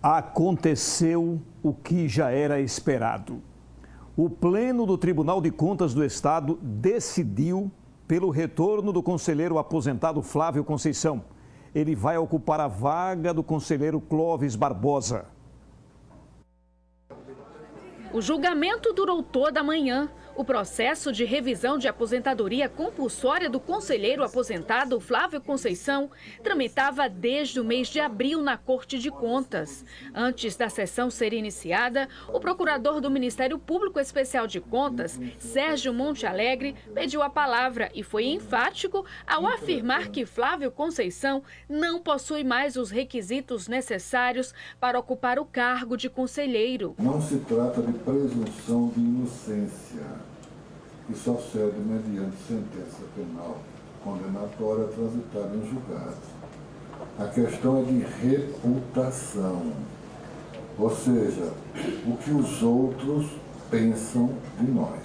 Aconteceu o que já era esperado. O Pleno do Tribunal de Contas do Estado decidiu pelo retorno do conselheiro aposentado Flávio Conceição. Ele vai ocupar a vaga do conselheiro Clóvis Barbosa. O julgamento durou toda a manhã. O processo de revisão de aposentadoria compulsória do conselheiro aposentado Flávio Conceição tramitava desde o mês de abril na Corte de Contas. Antes da sessão ser iniciada, o procurador do Ministério Público Especial de Contas, Sérgio Monte Alegre, pediu a palavra e foi enfático ao afirmar que Flávio Conceição não possui mais os requisitos necessários para ocupar o cargo de conselheiro. Não se trata de presunção de inocência, que só cede mediante sentença penal condenatória transitada em julgado. A questão é de reputação, ou seja, o que os outros pensam de nós.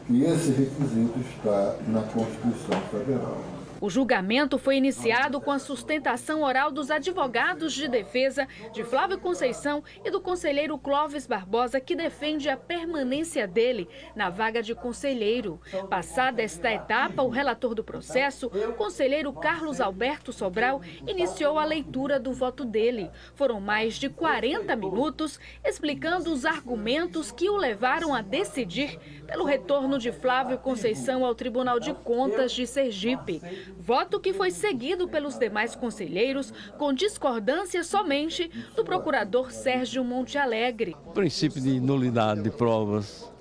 E esse requisito está na Constituição Federal. O julgamento foi iniciado com a sustentação oral dos advogados de defesa de Flávio Conceição e do conselheiro Clóvis Barbosa, que defende a permanência dele na vaga de conselheiro. Passada esta etapa, o relator do processo, o conselheiro Carlos Alberto Sobral, iniciou a leitura do voto dele. Foram mais de 40 minutos explicando os argumentos que o levaram a decidir pelo retorno de Flávio Conceição ao Tribunal de Contas de Sergipe. Voto que foi seguido pelos demais conselheiros, com discordância somente do procurador Sérgio Monte Alegre. O princípio de nulidade de provas,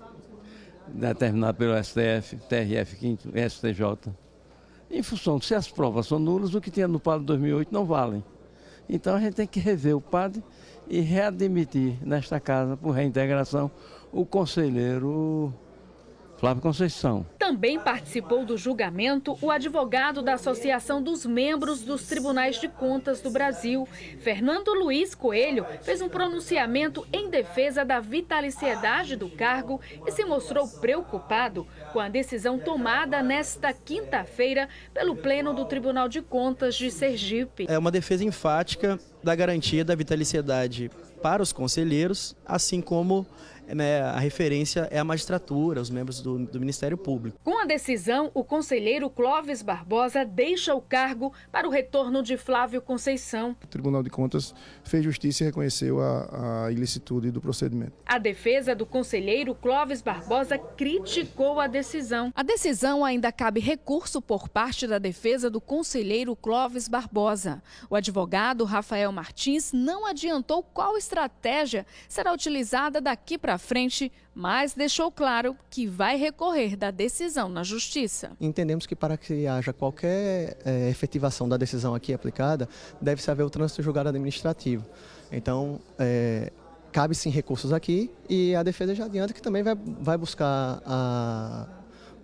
determinado pelo STF, TRF5 e STJ. Em função de se as provas são nulas, o que tinha no PAD de 2008 não valem. Então a gente tem que rever o PAD e readmitir nesta casa, por reintegração, o conselheiro Flávio Conceição. Também participou do julgamento o advogado da Associação dos Membros dos Tribunais de Contas do Brasil. Fernando Luiz Coelho fez um pronunciamento em defesa da vitaliciedade do cargo e se mostrou preocupado com a decisão tomada nesta quinta-feira pelo Pleno do Tribunal de Contas de Sergipe. É uma defesa enfática da garantia da vitaliciedade para os conselheiros, assim como a referência é a magistratura, os membros do Ministério Público. Com a decisão, o conselheiro Clóvis Barbosa deixa o cargo para o retorno de Flávio Conceição. O Tribunal de Contas fez justiça e reconheceu a ilicitude do procedimento. A defesa do conselheiro Clóvis Barbosa criticou a decisão. A decisão ainda cabe recurso por parte da defesa do conselheiro Clóvis Barbosa. O advogado Rafael Martins não adiantou qual estratégia será utilizada daqui para frente, mas deixou claro que vai recorrer da decisão na Justiça. Entendemos que para que haja qualquer efetivação da decisão aqui aplicada, deve-se haver o trânsito julgado administrativo. Então, cabe sim recursos aqui e a defesa já adianta que também vai buscar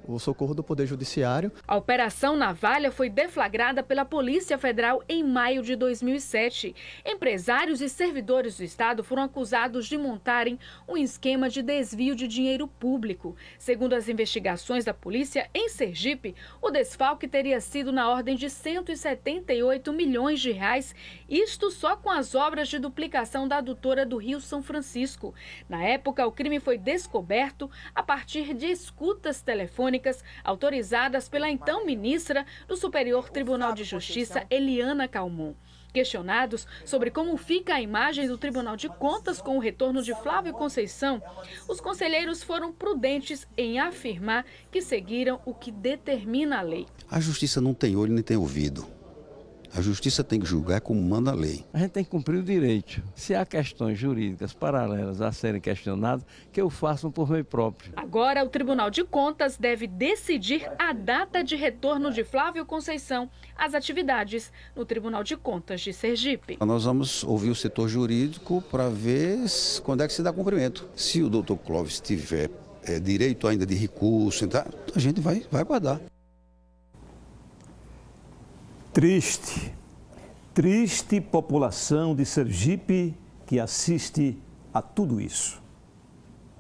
o socorro do Poder Judiciário. A Operação Navalha foi deflagrada pela Polícia Federal em maio de 2007. Empresários e servidores do Estado foram acusados de montarem um esquema de desvio de dinheiro público. Segundo as investigações da polícia, em Sergipe, o desfalque teria sido na ordem de 178 milhões de reais, isto só com as obras de duplicação da adutora do Rio São Francisco. Na época, o crime foi descoberto a partir de escutas telefônicas autorizadas pela então ministra do Superior Tribunal de Justiça, Eliana Calmon. Questionados sobre como fica a imagem do Tribunal de Contas com o retorno de Flávio Conceição, os conselheiros foram prudentes em afirmar que seguiram o que determina a lei. A justiça não tem olho nem tem ouvido. A justiça tem que julgar como manda a lei. A gente tem que cumprir o direito. Se há questões jurídicas paralelas a serem questionadas, que o façam por meio próprio. Agora, o Tribunal de Contas deve decidir a data de retorno de Flávio Conceição às atividades no Tribunal de Contas de Sergipe. Nós vamos ouvir o setor jurídico para ver quando é que se dá cumprimento. Se o doutor Clóvis tiver direito ainda de recurso, então, a gente vai aguardar. Triste população de Sergipe que assiste a tudo isso.